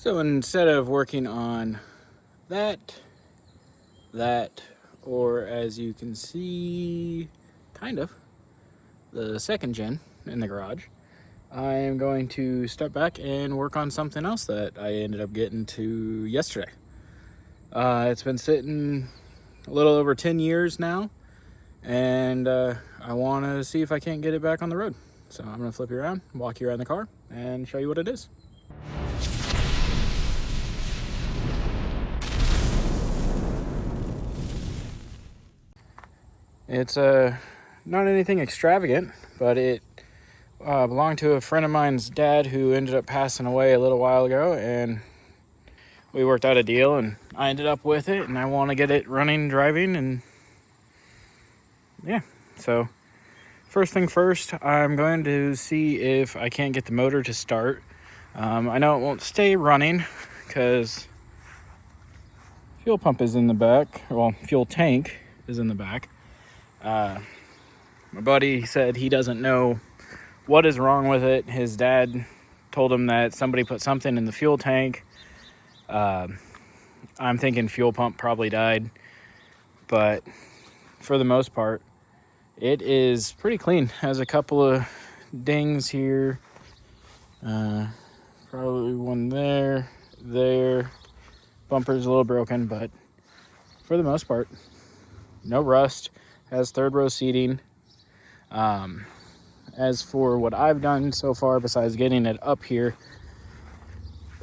So instead of working on that, or as you can see, kind of, the second gen in the garage, I am going to step back and work on something else that I ended up getting to yesterday. It's been sitting a little over 10 years now, and I want to see if I can't get it back on the road. So I'm going to flip you around, walk you around the car, and show you what it is. It's not anything extravagant, but it belonged to a friend of mine's dad who ended up passing away a little while ago, and we worked out a deal and I ended up with it, and I want to get it running, driving, and yeah. So first thing first, I'm going to see if I can't get the motor to start. I know it won't stay running because fuel pump is in the back. Well, fuel tank is in the back. My buddy said he doesn't know what is wrong with it. His dad told him that somebody put something in the fuel tank. I'm thinking fuel pump probably died, but for the most part, it is pretty clean. Has a couple of dings here, probably one there. Bumper's a little broken, but for the most part, no rust. Has third row seating. As for what I've done so far, besides getting it up here,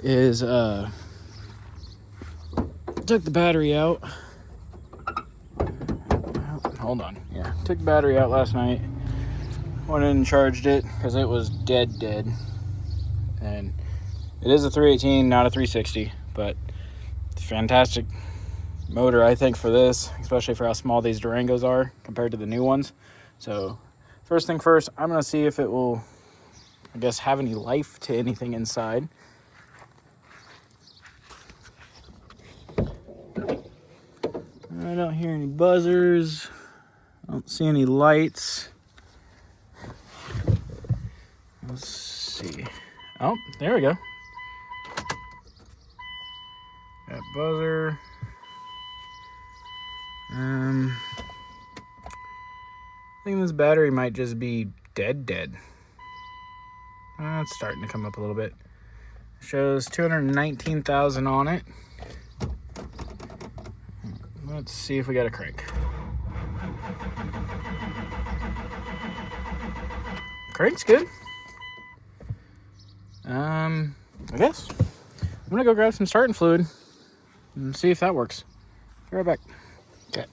is took the battery out. Hold on. Yeah, took the battery out last night. Went in and charged it because it was dead. And it is a 318, not a 360, but it's a fantastic motor, I think, for this, especially for how small these Durangos are compared to the new ones. So first thing first, I'm going to see if it will, I guess, have any life to anything inside. I don't hear any buzzers. I don't see any lights. Let's see. Oh, there we go. That buzzer. I think this battery might just be dead. It's starting to come up a little bit. Shows 219,000 on it. Let's see if we got a crank. Crank's good. I guess I'm gonna go grab some starting fluid and see if that works. Be right back. Okay,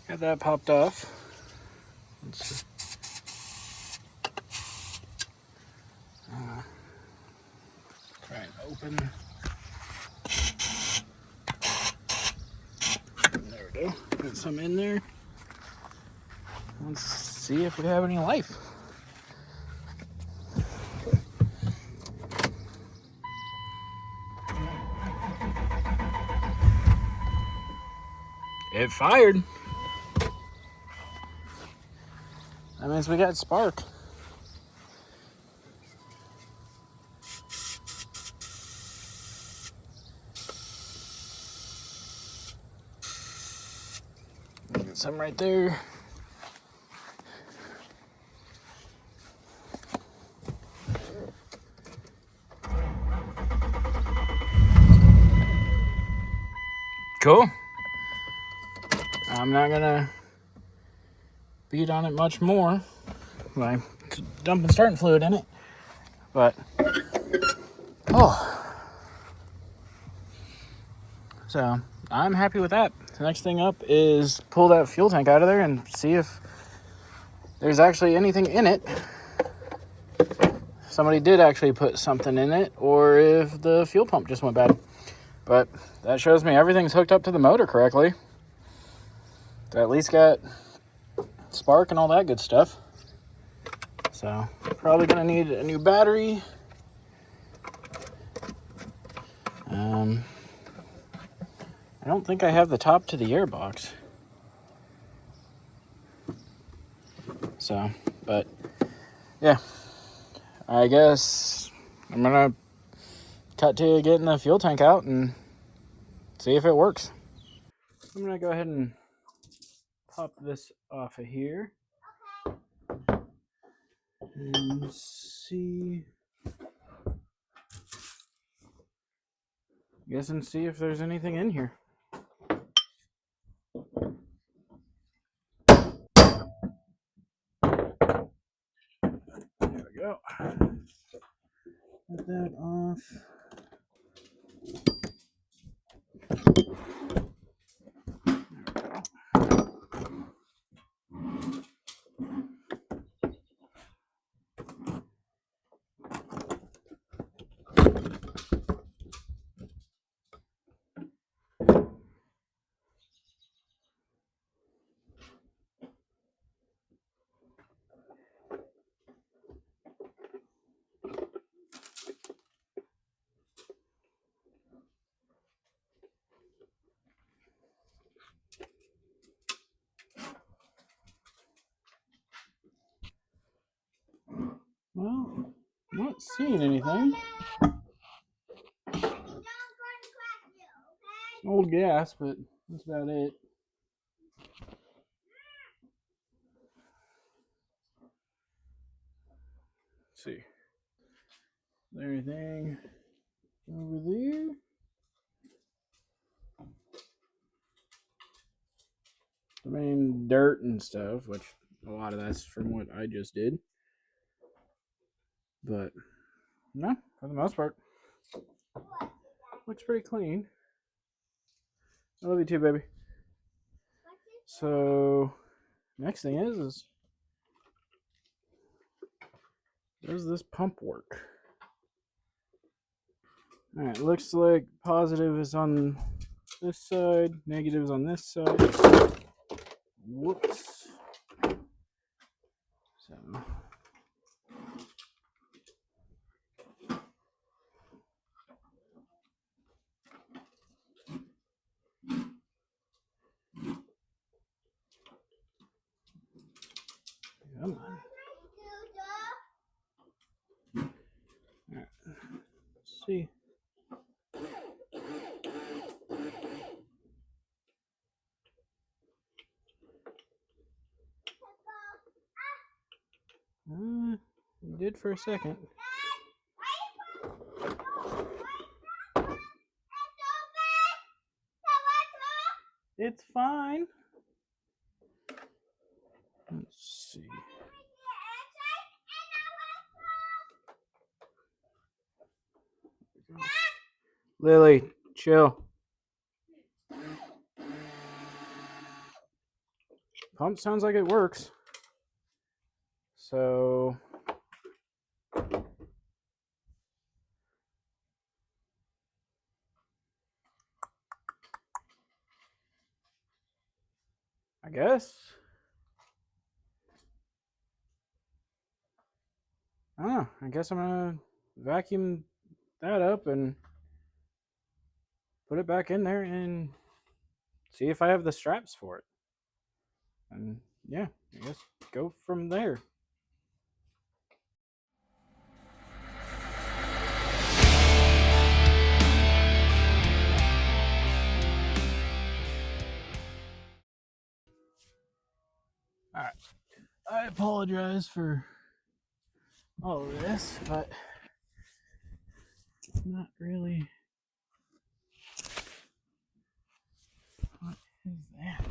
got that popped off. Let's see. Try and open. There we go. Got some in there. Let's see if we have any life. It fired. That means we got spark. Get some right there. Cool. I'm not gonna beat on it much more by dumping starting fluid in it, but so I'm happy with that. The next thing up is pull that fuel tank out of there and see if there's actually anything in it. Somebody did actually put something in it, or if the fuel pump just went bad. But that shows me everything's hooked up to the motor correctly. At least got spark and all that good stuff. So probably gonna need a new battery. I don't think I have the top to the airbox. So, but yeah, I guess I'm gonna cut to getting the fuel tank out and see if it works. I'm gonna go ahead and pop this off of here and see. And see if there's anything in here. There we go. Put that off. Well, not seeing anything. Old gas, but that's about it. Let's see. Is there anything over there? I mean, dirt and stuff, which a lot of that's from what I just did. But no, for the most part, looks pretty clean. I love you too, baby. So, next thing is does this pump work? Alright, looks like positive is on this side, negative is on this side. Whoops. So, come on. Alright, let's see. It did for a second. It's fine. Let's see. Lily, chill. Pump sounds like it works. So I guess. I don't know. I guess I'm gonna vacuum that up and put it back in there and see if I have the straps for it. And yeah, I guess go from there. Alright. I apologize for all of this, but it's not really. What is that?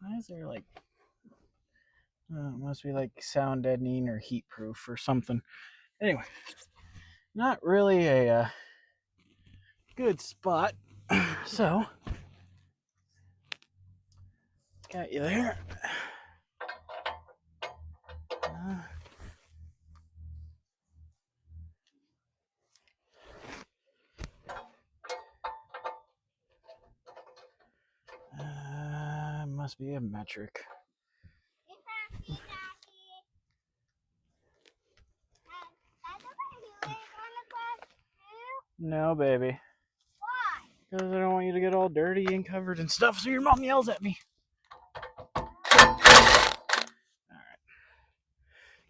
Why is there like it must be like sound deadening or heat proof or something. Anyway, not really a good spot. So, got you there. Must be a metric. No, baby. Why? Because I don't want you to get all dirty and covered and stuff, so your mom yells at me.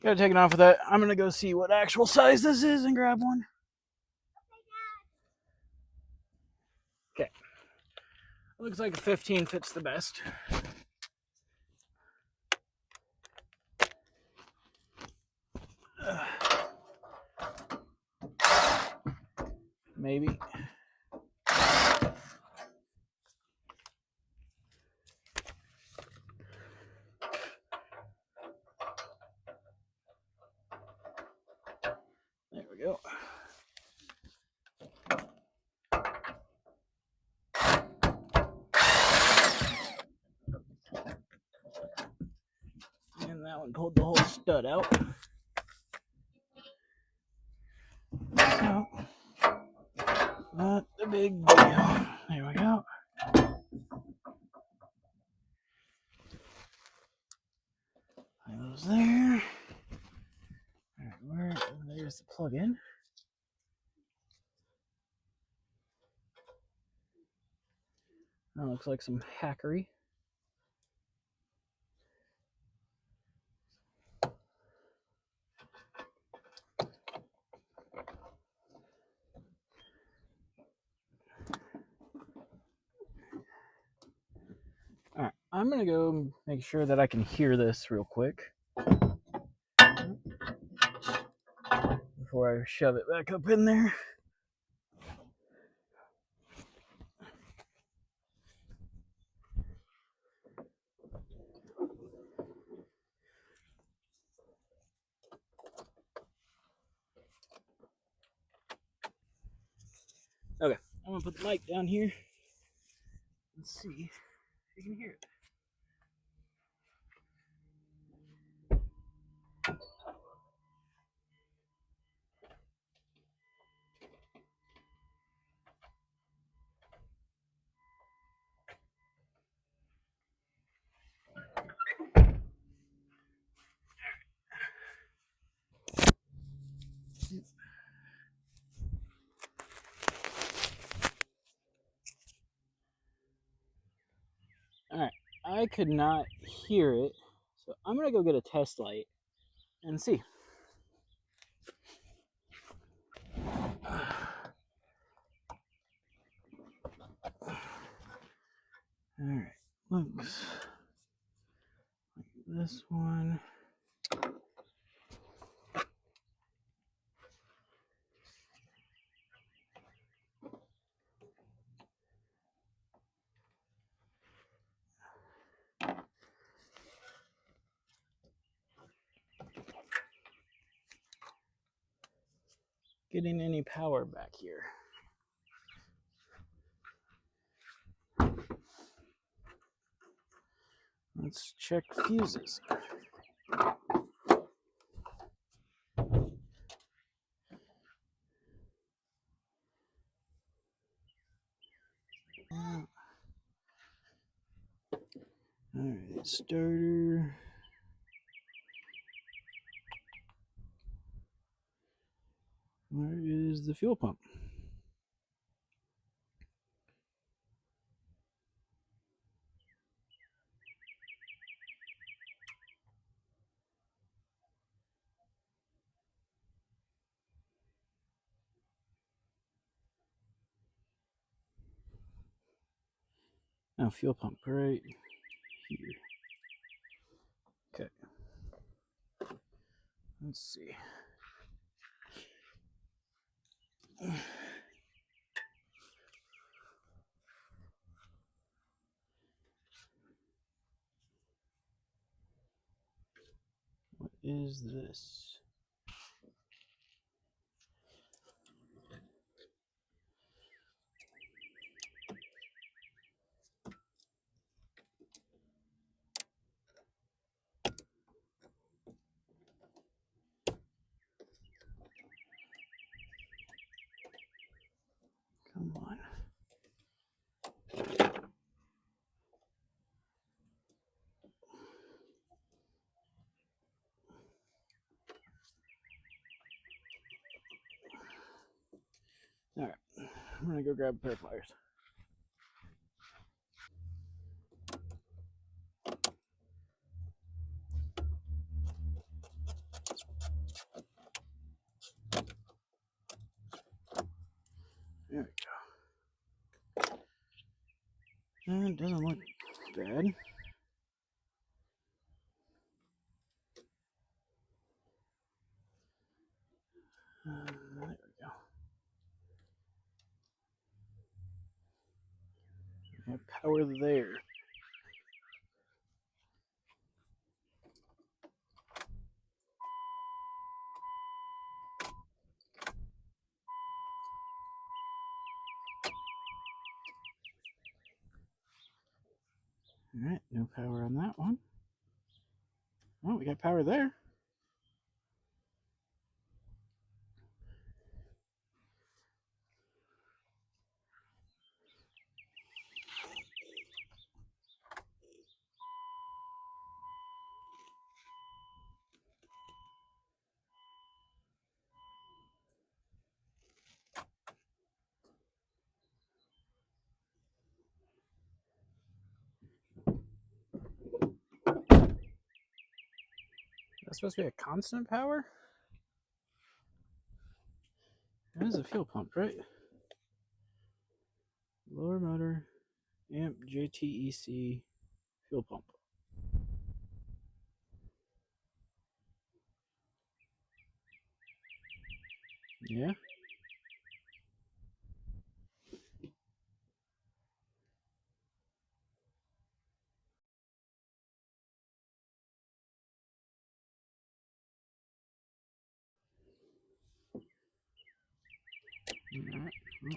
Gotta take it off with that. I'm gonna go see what actual size this is and grab one. Okay. Looks like a 15 fits the best. Maybe. There we go. And that one pulled the whole stud out. So, not a big deal. There we go. Those there. Alright, there's the plug-in. That looks like some hackery. Alright, I'm gonna go make sure that I can hear this real quick before I shove it back up in there. Okay, I'm gonna put the mic down here. Let's see if you can hear it. Alright, I could not hear it, so I'm gonna go get a test light and see. Alright, looks like this one. Getting any power back here. Let's check fuses. Alright, starter. Where is the fuel pump? Oh, fuel pump right here. Okay. Let's see. What is this? Come on. Alright, I'm gonna go grab a pair of pliers. It doesn't look bad. There we go. I have power there. All right, no power on that one. Oh, we got power there. That's supposed to be a constant power? That is a fuel pump, right? Lower motor, amp, JTEC, fuel pump. Yeah. All right. Well,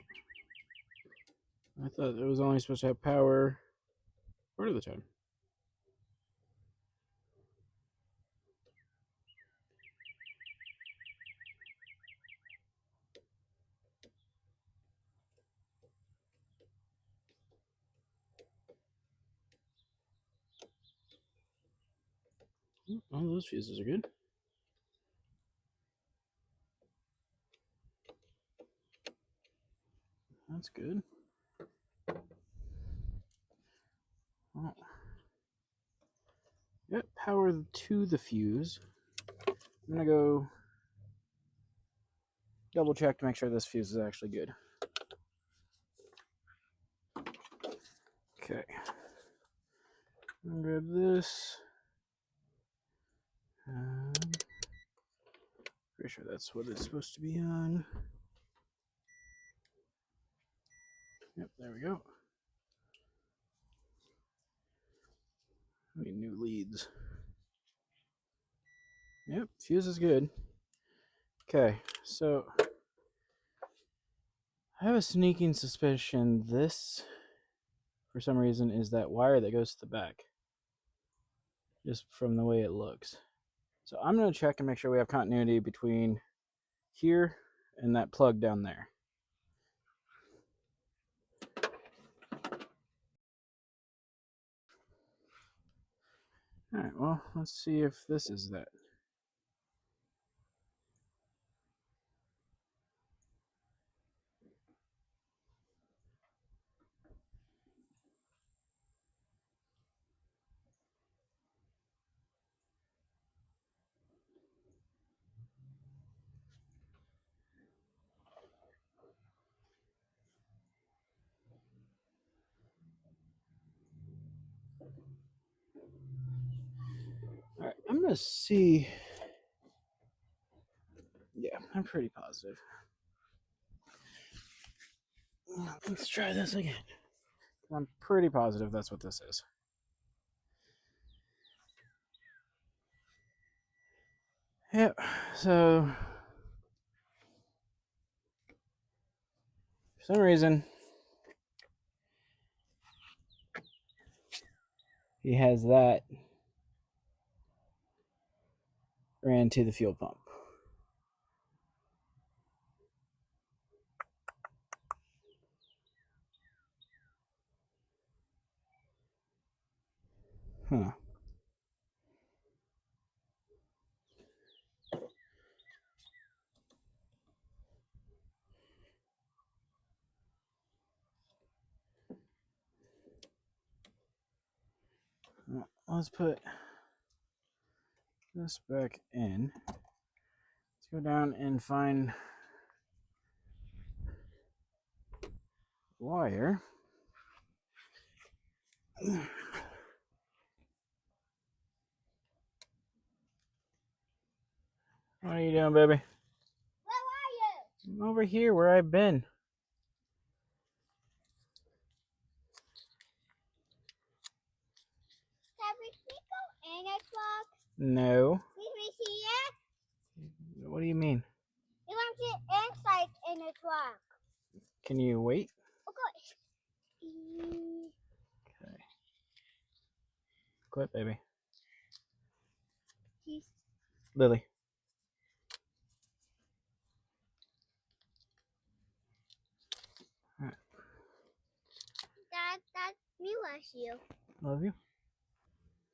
I thought it was only supposed to have power part of the time. Oh, those fuses are good. That's good. Oh. Got power to the fuse. I'm gonna go double check to make sure this fuse is actually good. Okay. I'm gonna grab this. Pretty sure that's what it's supposed to be on. Yep, there we go. We need new leads. Yep, fuse is good. Okay, so I have a sneaking suspicion this, for some reason, is that wire that goes to the back. Just from the way it looks. So I'm going to check and make sure we have continuity between here and that plug down there. Alright, well, let's see if this is that. Alright, I'm going to see. Yeah, I'm pretty positive. Let's try this again. I'm pretty positive that's what this is. Yep, so for some reason he has that ran to the fuel pump. Huh. Well, let's put this back in. Let's go down and find wire. What are you doing, baby? Where are you? I'm over here where I've been. Can we go in a truck? No. Can we see it? What do you mean? You want to get inside in the truck. Can you wait? Okay. Okay. Quit, baby. Lily. Alright. That me was you. Love you.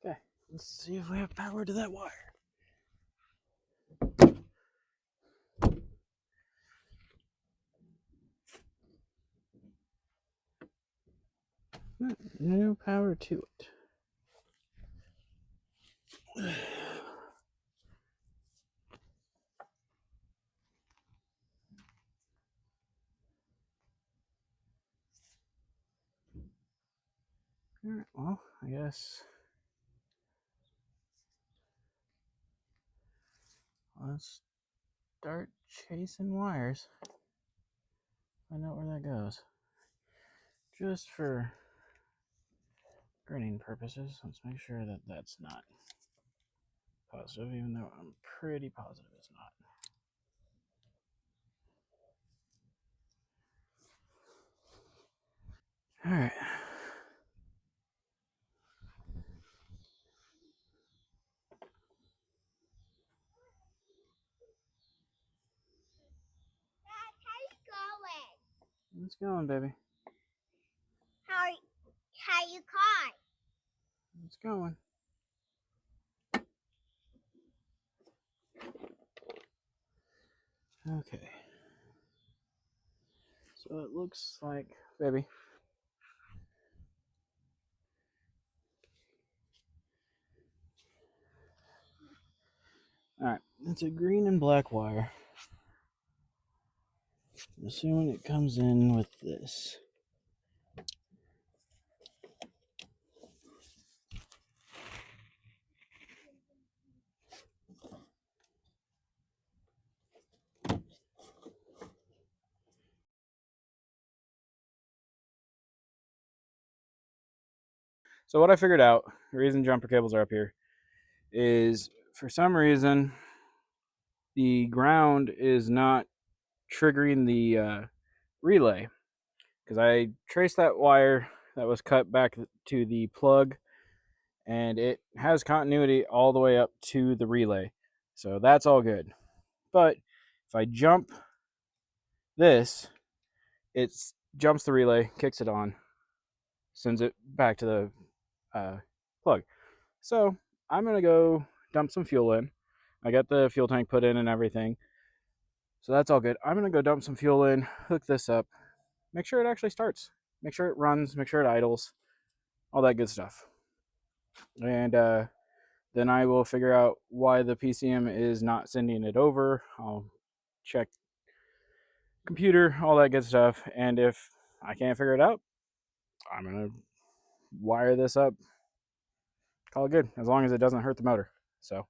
Okay. Let's see if we have power to that wire. No power to it. Alright, well, I guess let's start chasing wires. Find out where that goes. Just for grinning purposes, let's make sure that that's not positive, even though I'm pretty positive it's not. Alright. Dad, how you going? It's going, baby. How you caught? It's going. Okay. So it looks like, baby. Alright, it's a green and black wire. I'm assuming it comes in with this. So what I figured out, the reason jumper cables are up here, is for some reason the ground is not triggering the relay. Because I traced that wire that was cut back to the plug, and it has continuity all the way up to the relay. So that's all good. But if I jump this, it jumps the relay, kicks it on, sends it back to the plug. So I'm going to go dump some fuel in. I got the fuel tank put in and everything. So that's all good. I'm going to go dump some fuel in, hook this up, make sure it actually starts, make sure it runs, make sure it idles, all that good stuff. And then I will figure out why the PCM is not sending it over. I'll check computer, all that good stuff. And if I can't figure it out, I'm going to wire this up, call it good, as long as it doesn't hurt the motor. So,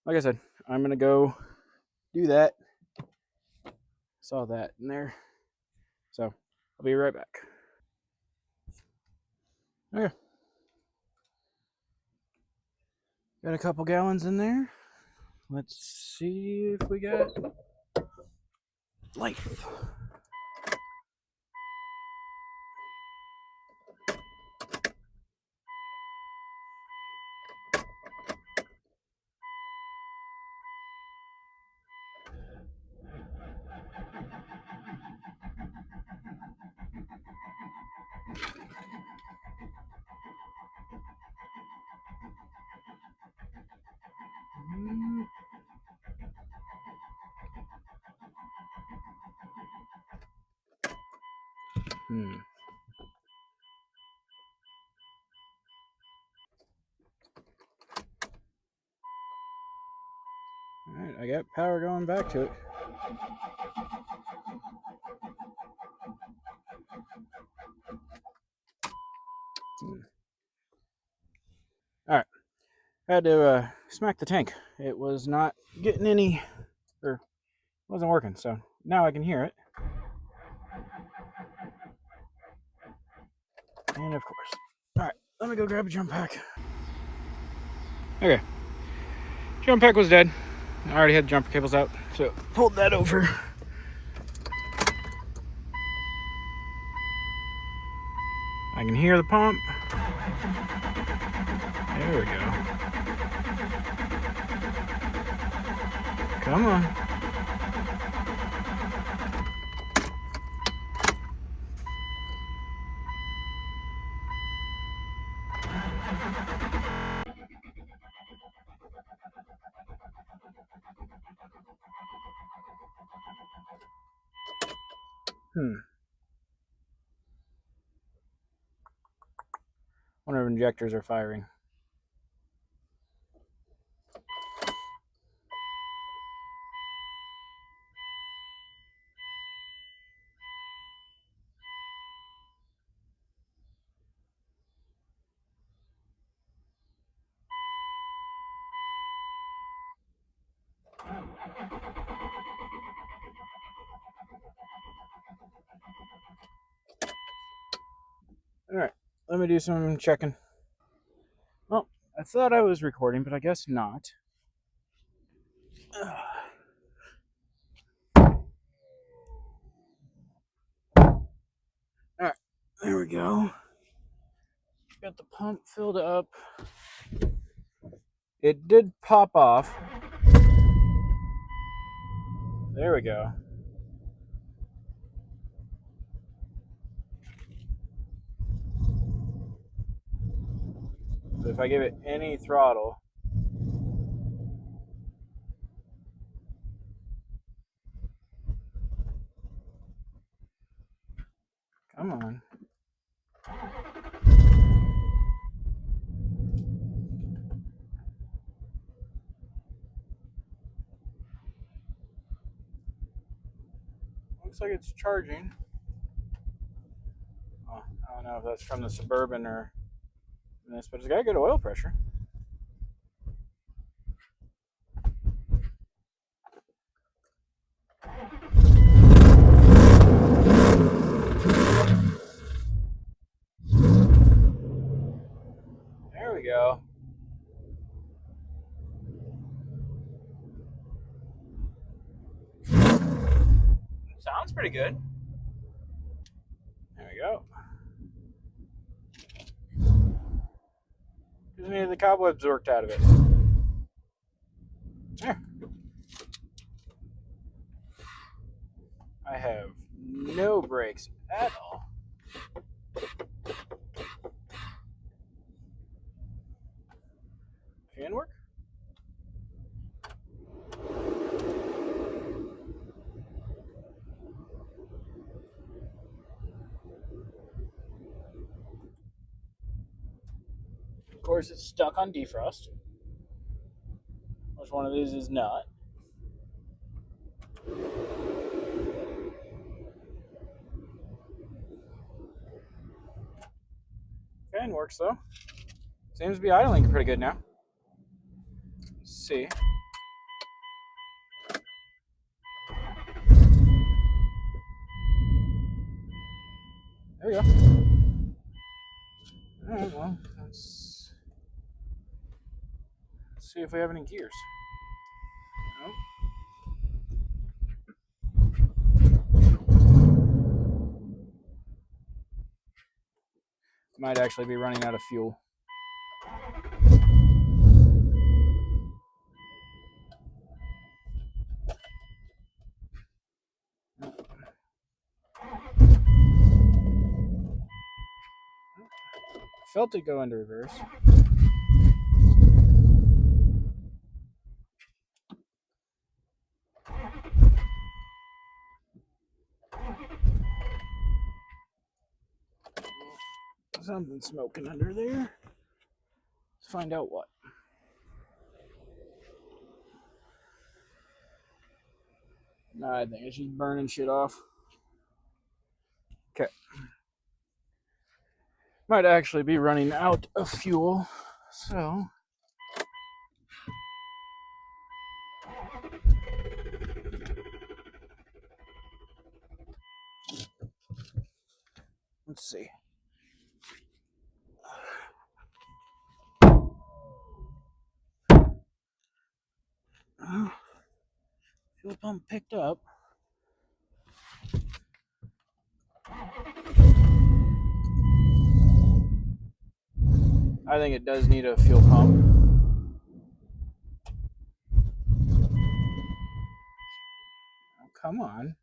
like I said, I'm going to go do that. Saw that in there. So, I'll be right back. Okay. Got a couple gallons in there. Let's see if we got life. Alright, I got power going back to it. All right, had to smack the tank. It was not getting any, or wasn't working. So now I can hear it. And of course. All right, let me go grab a jump pack. Okay, jump pack was dead. I already had the jumper cables out, so pulled that over. I can hear the pump. There we go. Come on. Wonder if injectors are firing. All right, let me do some checking. Well, I thought I was recording, but I guess not. All right, there we go. Got the pump filled up. It did pop off. There we go. But if I give it any throttle, come on. Looks like it's charging. Oh, I don't know if that's from the Suburban or this, but it's got good oil pressure. There we go. Sounds pretty good. There we go. Doesn't need the cobwebs worked out of it. There. I have no brakes at all. Fan work? Of course, it's stuck on defrost. Which one of these is not? Fan works though. Seems to be idling pretty good now. Let's see. There we go. Alright, well, let's see if we have any gears. Nope. Might actually be running out of fuel. Felt it go into reverse. Something smoking under there. Let's find out what. Nah, I think it's just burning shit off. Okay. Might actually be running out of fuel. So let's see. Fuel pump picked up. I think it does need a fuel pump. Oh, come on.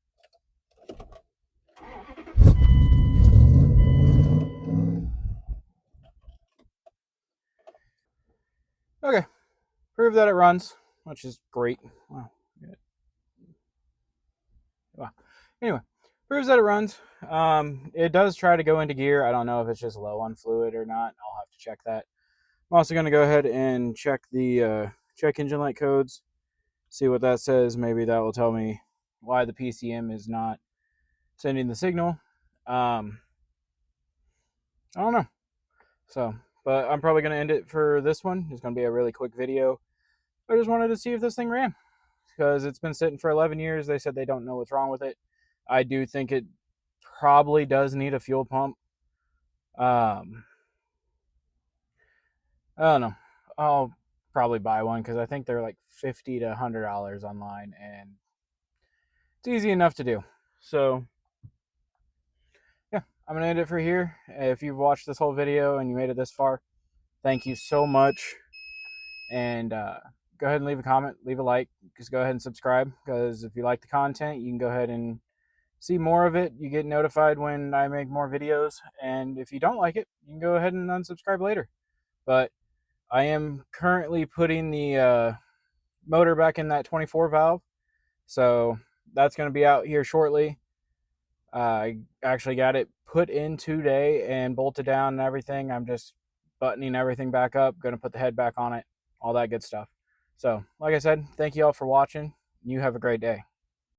Okay. Prove that it runs, which is great. Wow. Wow. Anyway, proves that it runs. It does try to go into gear. I don't know if it's just low on fluid or not. I'll have to check that. I'm also going to go ahead and check the check engine light codes, see what that says. Maybe that will tell me why the PCM is not sending the signal. I don't know. So, but I'm probably going to end it for this one. It's going to be a really quick video. I just wanted to see if this thing ran because it's been sitting for 11 years. They said they don't know what's wrong with it. I do think it probably does need a fuel pump. I don't know. I'll probably buy one because I think they're like $50 to $100 online, and it's easy enough to do. So yeah, I'm gonna end it for here. If you've watched this whole video and you made it this far, thank you so much. And go ahead and leave a comment, leave a like. Just go ahead and subscribe because if you like the content, you can go ahead and see more of it. You get notified when I make more videos, and if you don't like it, you can go ahead and unsubscribe later. But I am currently putting the motor back in that 24 valve, so that's going to be out here shortly. I actually got it put in today and bolted down and everything. I'm just buttoning everything back up, going to put the head back on it, all that good stuff. So like I said, thank you all for watching. You have a great day.